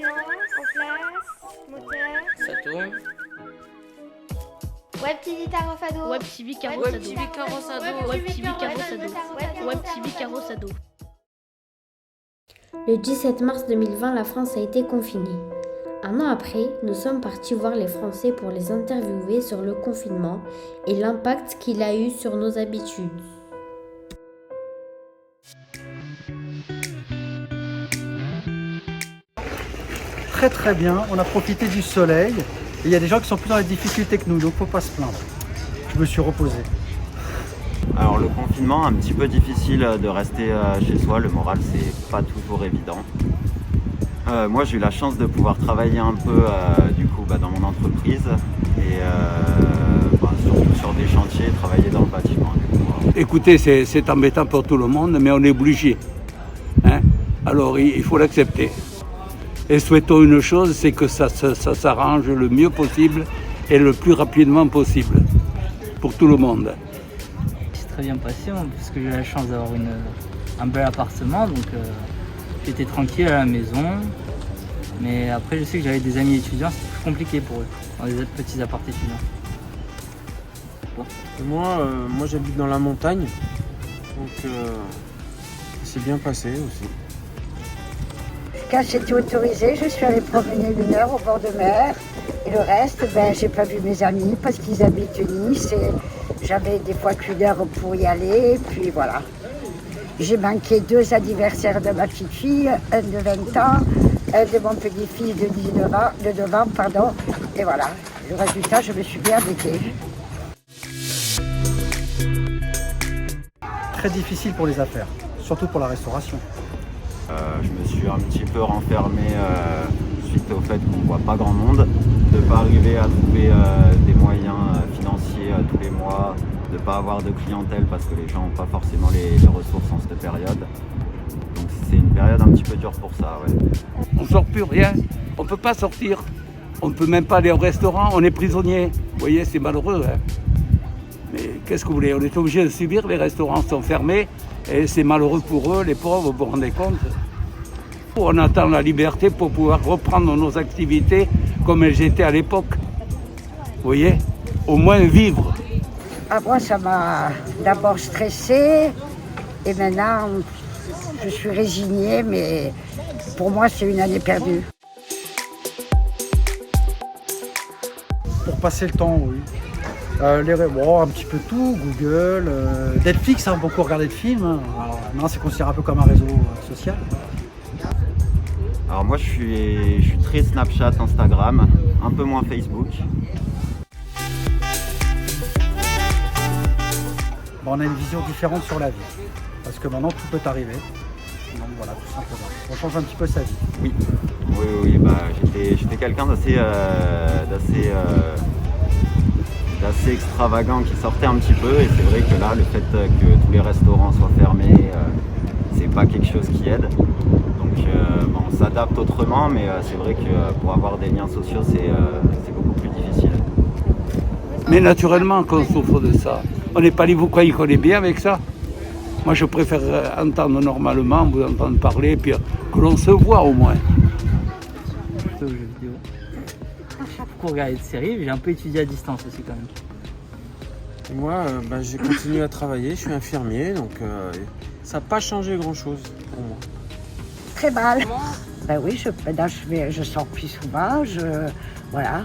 en place, moteur. Ça tourne. Web TV Tarofado. Web TV Carrossado. Web TV Carrossado. Web TV Carrossado. Web TV Carrossado. Le 17 mars 2020, la France a été confinée. Un an après, nous sommes partis voir les Français pour les interviewer sur le confinement et l'impact qu'il a eu sur nos habitudes. Très très bien, on a profité du soleil et il y a des gens qui sont plus dans les difficultés que nous, donc faut pas se plaindre. Je me suis reposé. Alors le confinement, un petit peu difficile de rester chez soi, le moral c'est pas toujours évident. Moi j'ai eu la chance de pouvoir travailler un peu dans mon entreprise et surtout sur des chantiers, travailler dans le bâtiment. Écoutez, c'est embêtant pour tout le monde, mais on est obligé. Alors il faut l'accepter. Et souhaitons une chose, c'est que ça s'arrange le mieux possible et le plus rapidement possible pour tout le monde. C'est très bien passé parce que j'ai eu la chance d'avoir un bel appartement, donc j'étais tranquille à la maison. Mais après, je sais que j'avais des amis étudiants, c'était plus compliqué pour eux, dans des petits apparts étudiants. Et moi j'habite dans la montagne, donc c'est bien passé aussi. Quand c'était autorisé, je suis allée promener 1 heure au bord de mer. Et le reste, j'ai pas vu mes amis parce qu'ils habitent Nice et j'avais des fois qu'1 heure pour y aller. Puis voilà. J'ai manqué 2 anniversaires de ma petite fille, un de 20 ans, un de mon petit-fils de 9 ans, pardon. Et voilà. Le résultat, je me suis bien embêtée. Très difficile pour les affaires, surtout pour la restauration. Je me suis un petit peu renfermé suite au fait qu'on ne voit pas grand monde, de ne pas arriver à trouver des moyens financiers tous les mois, de ne pas avoir de clientèle parce que les gens n'ont pas forcément les ressources en cette période. Donc c'est une période un petit peu dure pour ça. Ouais. On ne sort plus rien, on ne peut pas sortir, on ne peut même pas aller au restaurant, on est prisonnier. Vous voyez, c'est malheureux. Mais qu'est-ce que vous voulez, on est obligé de subir, les restaurants sont fermés et c'est malheureux pour eux, les pauvres, vous vous rendez compte. On attend la liberté pour pouvoir reprendre nos activités comme elles étaient à l'époque. Vous voyez, au moins vivre. Moi, ça m'a d'abord stressée et maintenant, je suis résignée, mais pour moi, c'est une année perdue. Pour passer le temps, oui. Un petit peu tout, Google, Netflix, beaucoup regardé de films. Alors, maintenant, c'est considéré un peu comme un réseau social. Alors moi je suis très Snapchat, Instagram, un peu moins Facebook. On a une vision différente sur la vie, parce que maintenant tout peut arriver. Donc voilà, tout simplement. On change un petit peu sa vie. Oui, j'étais quelqu'un d'assez extravagant qui sortait un petit peu et c'est vrai que là le fait que tous les restaurants soient fermés, c'est pas quelque chose qui aide. Donc on s'adapte autrement, mais c'est vrai que pour avoir des liens sociaux, c'est beaucoup plus difficile. Mais naturellement qu'on souffre de ça. On n'est pas libre, vous croyez qu'on est bien avec ça? Moi je préfère entendre normalement, vous entendre parler, puis que l'on se voit au moins. Plutôt aux jeux vidéo. Pour regarder des séries, j'ai un peu étudié à distance aussi quand même. Et moi, j'ai continué à travailler, je suis infirmier, donc ça n'a pas changé grand-chose pour moi. Très mal. Oui, je sors plus souvent, voilà.